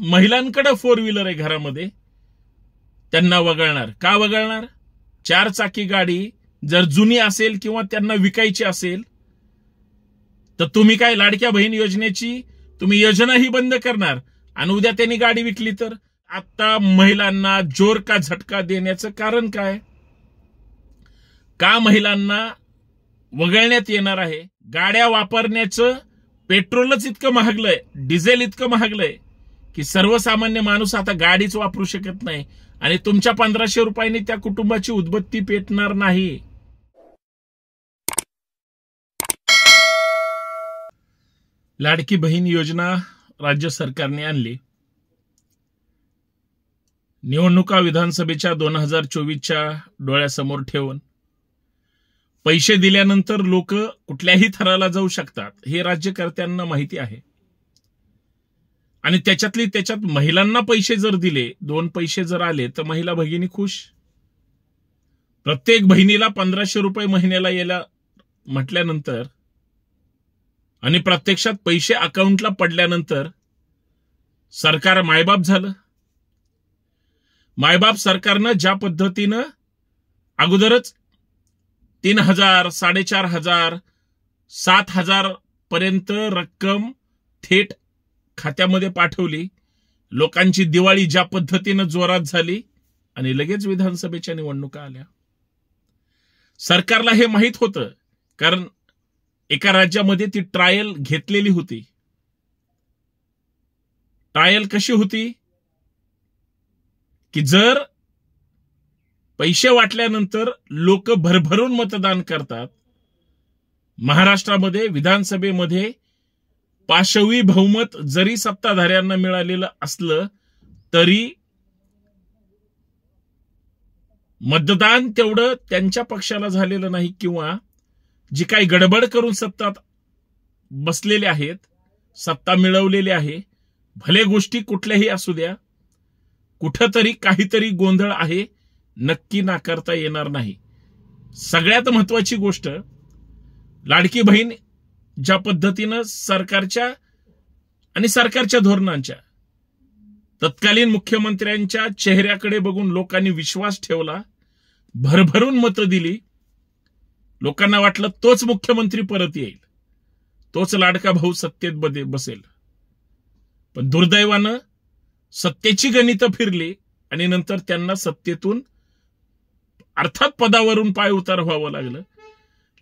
महिलांकडे 4 wheeler आहे घरामध्ये त्यांना वगळणार. का वगळणार? 4 चाकी गाडी जर जुनी असेल किंवा त्यांना विकायची असेल तर तुम्ही काय लाडक्या बहीण योजनेची तुम्ही योजनाही बंद करणार आणि उद्या त्यांनी गाडी विकली तर? आता महिलांना जोर का झटका देण्याचं कारण काय? का महिलांना वगळण्यात येणार आहे? गाड्या वापरण्याचं पेट्रोलच इतकं महागलंय, डिझेल इतकं महागलंय की सर्वसामान्य माणूस आता गाडीच वापरू शकत नाही आणि तुमच्या 1500 रुपयांनी त्या कुटुंबाची उदबत्ती पेटणार नाही. लाडकी बहीण योजना राज्य सरकारने आणली. निवडणुका विधानसभेच्या 2024च्या डोळ्यासमोर ठेवून पैसे दिल्यानंतर लोक कुठल्याही थराला जाऊ शकतात हे राज्यकर्त्यांना माहिती आहे. आणि त्याच्यात महिलांना पैसे जर दिले, 2 पैसे जर आले तर महिला भगिनी खुश. प्रत्येक बहिणीला 1500 रुपये महिन्याला यायला म्हटल्यानंतर आणि प्रत्यक्षात पैसे अकाउंटला पडल्यानंतर सरकार मायबाप झालं. मायबाप सरकारनं ज्या पद्धतीनं अगोदरच 3000, 4500, 7000 पर्यंत रक्कम थेट खात्यामध्ये पाठवली. लोकांची दिवाळी ज्या पद्धतीनं जोरात झाली आणि लगेच विधानसभेच्या निवडणुका आल्या. सरकारला हे माहित होतं कारण एका राज्यामध्ये ती ट्रायल घेतलेली होती. ट्रायल कशी होती की जर पैसे वाटल्यानंतर लोक भरभरून मतदान करतात, महाराष्ट्रामध्ये विधानसभेमध्ये पाशवी बहुमत जरी सत्ताधाऱ्यांना मिळालेलं असलं तरी मतदान तेवढं त्यांच्या पक्षाला झालेलं नाही किंवा जी काही गडबड करून सत्तात बसलेले आहेत, सत्ता मिळवलेली आहे, भले गोष्टी कुठल्याही असू द्या, कुठंतरी काहीतरी गोंधळ आहे, नक्की नाकारता येणार नाही. सगळ्यात महत्वाची गोष्ट, लाडकी बहीण ज्या पद्धतीनं सरकारच्या धोरणांच्या तत्कालीन मुख्यमंत्र्यांच्या चेहऱ्याकडे बघून लोकांनी विश्वास ठेवला, भरभरून मतं दिली. लोकांना वाटलं तोच मुख्यमंत्री परत येईल, तोच लाडका भाऊ सत्तेत बसेल. पण दुर्दैवानं सत्तेची गणितं फिरली आणि नंतर त्यांना सत्तेतून अर्थात पदावरून पाय उतार व्हावं लागलं.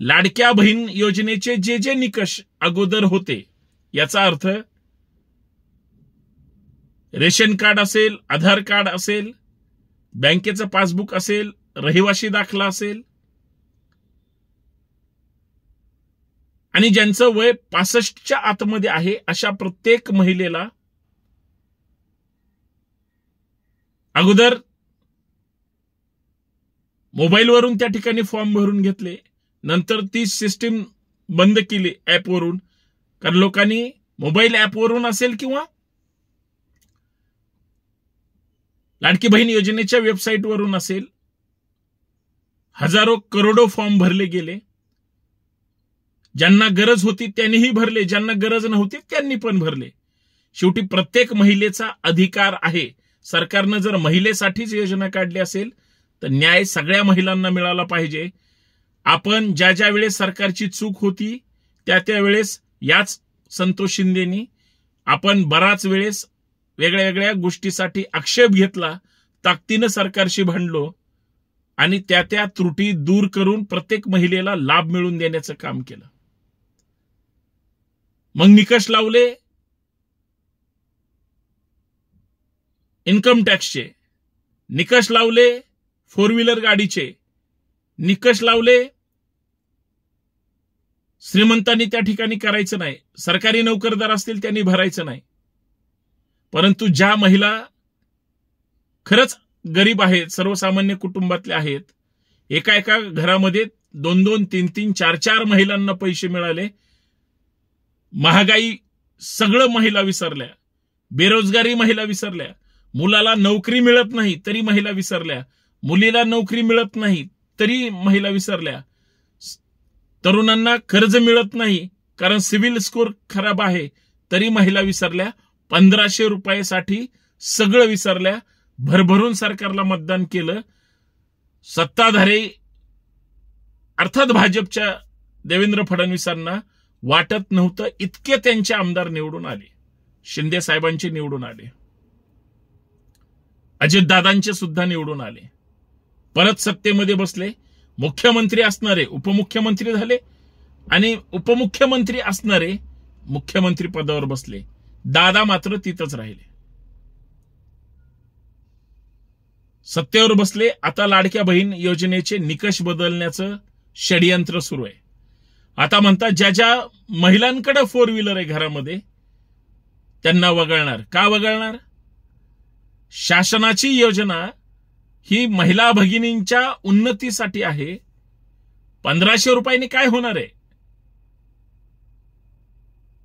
लाडक्या बहीण योजनेचे जे निकष अगोदर होते, याचा अर्थ रेशन कार्ड असेल, आधार कार्ड असेल, बँकेचं पासबुक असेल, रहिवासी दाखला असेल आणि ज्यांचं वय 65च्या आतमध्ये आहे अशा प्रत्येक महिलेला अगोदर मोबाईलवरून त्या ठिकाणी फॉर्म भरून घेतले. नंतर ती सिस्टीम बंद केली ऍपवरून, कारण लोकांनी मोबाईल ऍपवरून असेल किंवा लाडकी बहीण योजनेच्या वेबसाईटवरून असेल, हजारो करोडो फॉर्म भरले गेले. ज्यांना गरज होती त्यांनीही भरले, ज्यांना गरज नव्हती त्यांनी पण भरले. शेवटी प्रत्येक महिलेचा अधिकार आहे. सरकारनं जर महिलेसाठीच योजना काढली असेल तर न्याय सगळ्या महिलांना मिळाला पाहिजे. आपण ज्या वेळेस सरकारची चूक होती त्या वेळेस याच संतोष शिंदेनी आपण बराच वेळेस वेगळ्या वेगळ्या गोष्टीसाठी आक्षेप घेतला, ताकदीनं सरकारशी भांडलो आणि त्या त्रुटी दूर करून प्रत्येक महिलेला लाभ मिळवून देण्याचं काम केलं. मग निकष लावले इन्कम टॅक्सचे, निकष लावले 4 व्हीलर गाडीचे, निकष लावले श्रीमंतांनी त्या ठिकाणी करायचं नाही, सरकारी नोकरदार असतील त्यांनी भरायचं नाही. परंतु ज्या महिला खरंच गरीब आहेत, सर्वसामान्य कुटुंबातल्या आहेत, एका घरामध्ये 2-2, 3-3, 4-4 महिलांना पैसे मिळाले. महागाई सगळं महिला विसरल्या, बेरोजगारी महिला विसरल्या, मुलाला नोकरी मिळत नाही तरी महिला विसरल्या, मुलीला नोकरी मिळत नाही तरी महिला विसरल्या, तरुणांना कर्ज मिळत नाही कारण सिव्हिल स्कोर खराब आहे तरी महिला विसरल्या. 1500 रुपयासाठी सगळं विसरल्या, भरभरून सरकारला मतदान केलं. सत्ताधारी अर्थात भाजपच्या देवेंद्र फडणवीसांना वाटत नव्हतं इतके त्यांचे आमदार निवडून आले. शिंदे साहेबांचे निवडून आले, अजितदादांचे सुद्धा निवडून आले. परत सत्तेमध्ये बसले. मुख्यमंत्री असणारे उपमुख्यमंत्री झाले आणि उपमुख्यमंत्री असणारे मुख्यमंत्री पदावर बसले. दादा मात्र तिथंच राहिले. सत्तेवर बसले. आता लाडक्या बहीण योजनेचे निकष बदलण्याचं षडयंत्र सुरू आहे. आता म्हणतात ज्या ज्या महिलांकडे 4 व्हीलर आहे घरामध्ये त्यांना वगळणार. का वगळणार? शासनाची योजना ही महिला भगिनींच्या उन्नतीसाठी आहे. 1500 रुपयांनी काय होणार आहे?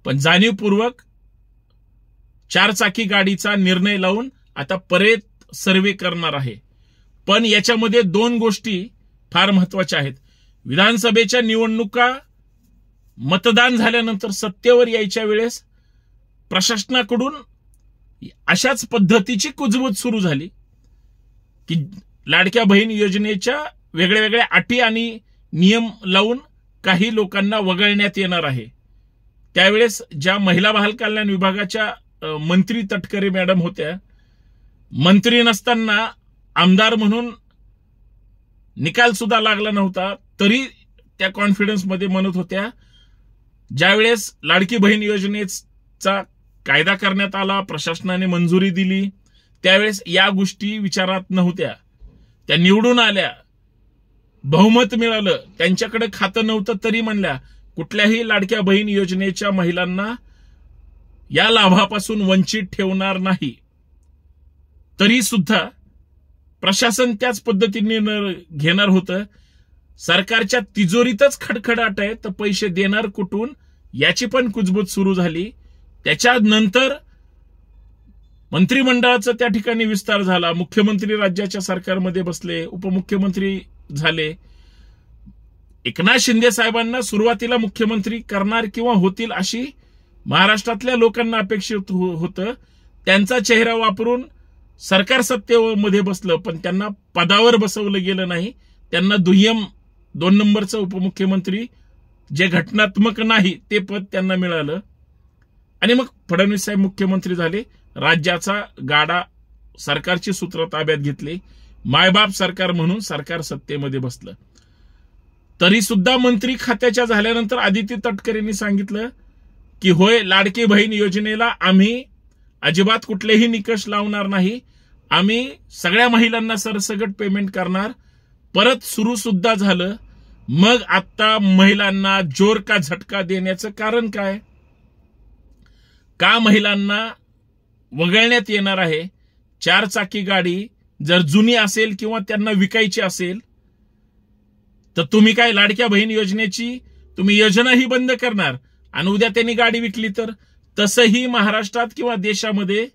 पण जाणीवपूर्वक 4 चाकी गाडीचा निर्णय लावून आता परत सर्वे करणार आहे. पण याच्यामध्ये 2 गोष्टी फार महत्वाच्या आहेत. विधानसभेच्या निवडणुका मतदान झाल्यानंतर सत्तेवर यायच्या वेळेस प्रशासनाकडून अशाच पद्धतीची कुजबूज सुरू झाली की लाडक्या बहीण योजनेच्या वेगळ्या वेगळ्या अटी आणि नियम लावून काही लोकांना वगळण्यात येणार आहे. त्यावेळेस ज्या महिला बाल कल्याण विभागाच्या मंत्री तटकरे मॅडम होत्या, मंत्री नसताना आमदार म्हणून निकाल सुद्धा लागला नव्हता तरी त्या कॉन्फिडन्स मध्ये म्हणत होत्या ज्यावेळेस लाडकी बहीण योजनेचा कायदा करण्यात आला, प्रशासनाने मंजुरी दिली, त्यावेळेस या गोष्टी विचारात नव्हत्या. त्या निवडून आल्या, बहुमत मिळालं, त्यांच्याकडे खातं नव्हतं तरी म्हणल्या कुठल्याही लाडक्या बहीण योजनेच्या महिलांना या लाभापासून वंचित ठेवणार नाही. तरी सुद्धा प्रशासन त्याच पद्धतीने घेणार होतं. सरकारच्या तिजोरीतच खडखडाट आहे तर पैसे देणार कुठून याची पण कुजबूज सुरू झाली. त्याच्यानंतर मंत्रिमंडळाचा त्या ठिकाणी विस्तार झाला. मुख्यमंत्री राज्याच्या सरकारमध्ये बसले, उपमुख्यमंत्री झाले. एकनाथ शिंदे साहेबांना सुरुवातीला मुख्यमंत्री करणार किंवा होतील अशी महाराष्ट्रातल्या लोकांना अपेक्षित होतं. त्यांचा चेहरा वापरून सरकार सत्तेमध्ये बसलं पण त्यांना पदावर बसवलं गेलं नाही. त्यांना दुय्यम 2 नंबरचं उपमुख्यमंत्री जे घटनात्मक नाही ते पद त्यांना मिळालं आणि मग फडणवीस साहेब मुख्यमंत्री झाले. राज्याचा गाडा सरकारची सूत्र ताब्यात घेतली. मायबाप सरकार म्हणून सरकार सत्तेमध्ये बसलं. तरी सुद्धा मंत्री खात्याच्या झाल्यानंतर आदिती तटकरेंनी सांगितलं की होय, लाडकी बहीण योजनेला आम्ही अजिबात कुठलेही निकष लावणार नाही, आम्ही सगळ्या महिलांना सरसकट पेमेंट करणार. परत सुरू सुद्धा झालं. मग आता महिलांना जोर का झटका देण्याचं कारण काय? का महिलांना वगळण्यात येणार आहे? 4 चाकी गाडी जर जुनी असेल किंवा त्यांना विकायची असेल तर तुम्ही काय लाडक्या बहीण योजनेची तुम्ही योजनाही बंद करणार आणि उद्या त्यांनी गाडी विकली तर? तसंही महाराष्ट्रात किंवा देशामध्ये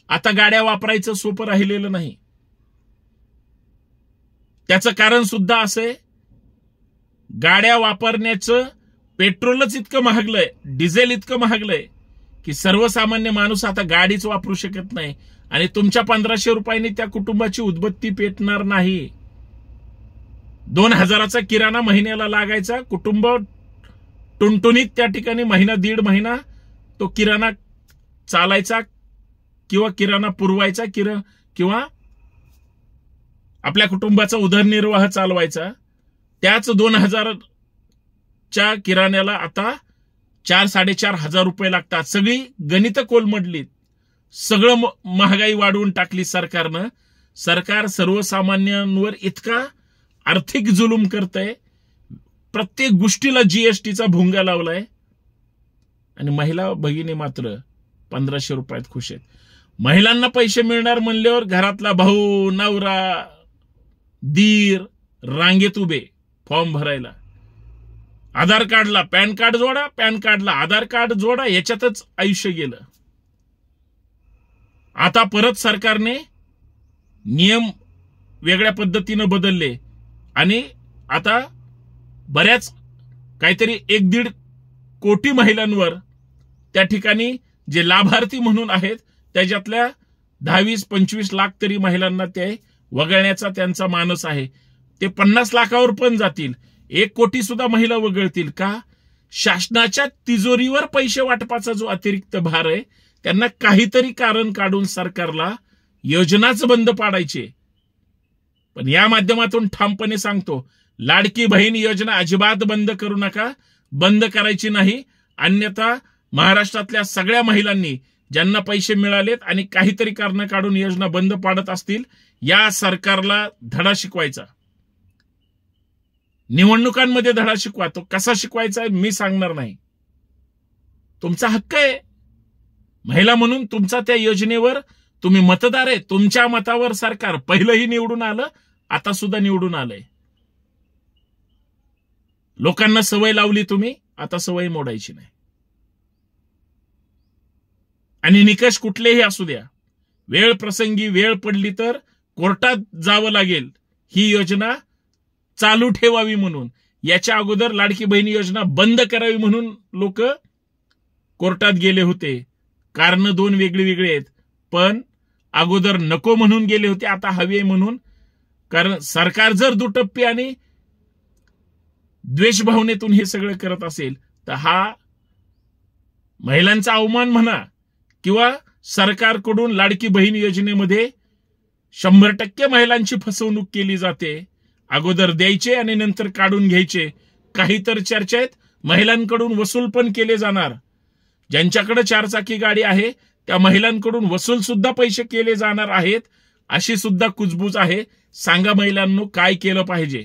आता गाड्या वापरायचं सोपं राहिलेलं नाही. त्याचं कारण सुद्धा असं आहे, गाड्या वापरण्याचं पेट्रोलच इतकं महागलंय, डिझेल इतकं महागलंय की सर्वसामान्य माणूस आता गाडीच वापरू शकत नाही आणि तुमच्या 1500 रुपयांनी त्या कुटुंबाची उदबत्ती पेटणार नाही. 2000चा किराणा महिन्याला लागायचा. कुटुंब टुणटुणीत त्या ठिकाणी महिना 1.5 महिना तो किराणा चालायचा किंवा किराणा पुरवायचा किंवा आपल्या कुटुंबाचा उदरनिर्वाह चालवायचा. त्याच 2000च्या किराण्याला आता 4-4.5 रुपये लागतात. सगळी गणित कोलमडलीत. सगळं महागाई वाढवून टाकली सरकारनं. सरकार सर्वसामान्यांवर इतका आर्थिक जुलूम करतंय, प्रत्येक गोष्टीला जीएसटीचा भुंगा लावलाय आणि महिला भगिनी मात्र 1500 रुपयात खुश आहेत. महिलांना पैसे मिळणार म्हणल्यावर घरातला भाऊ, नवरा, दीर रांगेत उभे फॉर्म भरायला. आधार कार्डला पॅन कार्ड जोडा, पॅन कार्डला आधार कार्ड जोडा, याच्यातच आयुष्य गेलं. आता परत सरकारने नियम वेगळ्या पद्धतीनं बदलले आणि आता बऱ्याच काहीतरी 1-1.5 कोटी महिलांवर त्या ठिकाणी जे लाभार्थी म्हणून आहेत त्याच्यातल्या 10-20-25 लाख तरी महिलांना ते वगळण्याचा त्यांचा मानस आहे. ते 50 लाखावर पण जातील. 1 कोटी सुद्धा महिला वगळतील का? शासनाच्या तिजोरीवर पैसे वाटपाचा जो अतिरिक्त भार आहे, त्यांना काहीतरी कारण काढून सरकारला योजनाच बंद पाडायची. पण या माध्यमातून ठामपणे सांगतो, लाडकी बहीण योजना अजिबात बंद करू नका. बंद करायची नाही, अन्यथा महाराष्ट्रातल्या सगळ्या महिलांनी ज्यांना पैसे मिळालेत आणि काहीतरी कारण काढून योजना बंद पाडत असतील, या सरकारला धडा शिकवायचा. निवडणुकांमध्ये धडा शिकवा. तो कसा शिकवायचा आहे मी सांगणार नाही. तुमचा हक्क आहे महिला म्हणून. तुमचा त्या योजनेवर तुम्ही मतदार आहे. तुमच्या मतावर सरकार पहिलंही निवडून आलं, आता सुद्धा निवडून आलंय. लोकांना सवय लावली तुम्ही, आता सवय मोडायची नाही. आणि निकष कुठलेही असू द्या, वेळ प्रसंगी वेळ पडली तर कोर्टात जावं लागेल ही योजना चालू ठेवावी म्हणून. याच्या अगोदर लाडकी बहीण योजना बंद करावी म्हणून लोक कोर्टात गेले होते. कारण 2 वेगळी वेगळी आहेत, पण अगोदर नको म्हणून गेले होते, आता हवे म्हणून. कारण सरकार जर दुटप्पी आणि द्वेषभावनेतून हे सगळं करत असेल तर हा महिलांचा अवमान म्हणा किंवा सरकारकडून लाडकी बहीण योजनेमध्ये 100% महिलांची फसवणूक केली जाते. अगोदर द्यायचे आणि नंतर काढून घ्यायचे. काही तर चर्चा आहेत महिलांकडून वसूल पण केले जाणार. ज्यांच्याकडे 4 चाकी गाडी आहे त्या महिलांकडून वसूल सुद्धा पैसे केले जाणार आहेत, अशी सुद्धा कुजबूज आहे. सांगा महिलांनो, काय केलं पाहिजे?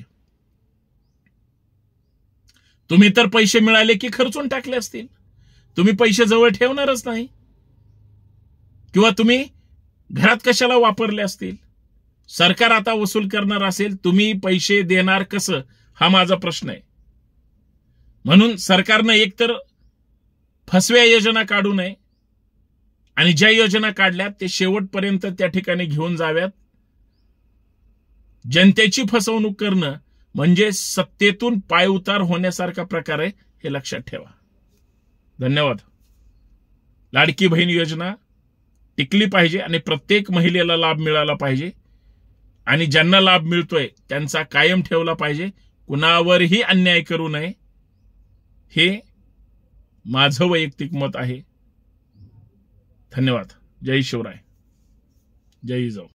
तुम्ही तर पैसे मिळाले की खर्चून टाकले असतील. तुम्ही पैसे जवळ ठेवणारच नाही, किंवा तुम्ही घरात कशाला वापरले असतील. सरकार आता वसूल करणार असेल, तुम्ही पैसे देणार कसं, हा माझा प्रश्न आहे. म्हणून सरकारनं एकतर फसव्या योजना काढू नये आणि ज्या योजना काढल्यात ते शेवटपर्यंत त्या ठिकाणी घेऊन जाव्यात. जनतेची फसवणूक करणं म्हणजे सत्तेतून पायउतार होण्यासारखा प्रकार आहे, हे लक्षात ठेवा. धन्यवाद. लाडकी बहीण योजना टिकली पाहिजे आणि प्रत्येक महिलेला लाभ मिळाला पाहिजे. आणि ज्यांना लाभ मिळतोय त्यांचा कायम ठेवला पाहिजे. कुणावरही अन्याय करू नये, हे माझं वैयक्तिक मत आहे. धन्यवाद. जय शिवराय, जय जिजाऊ.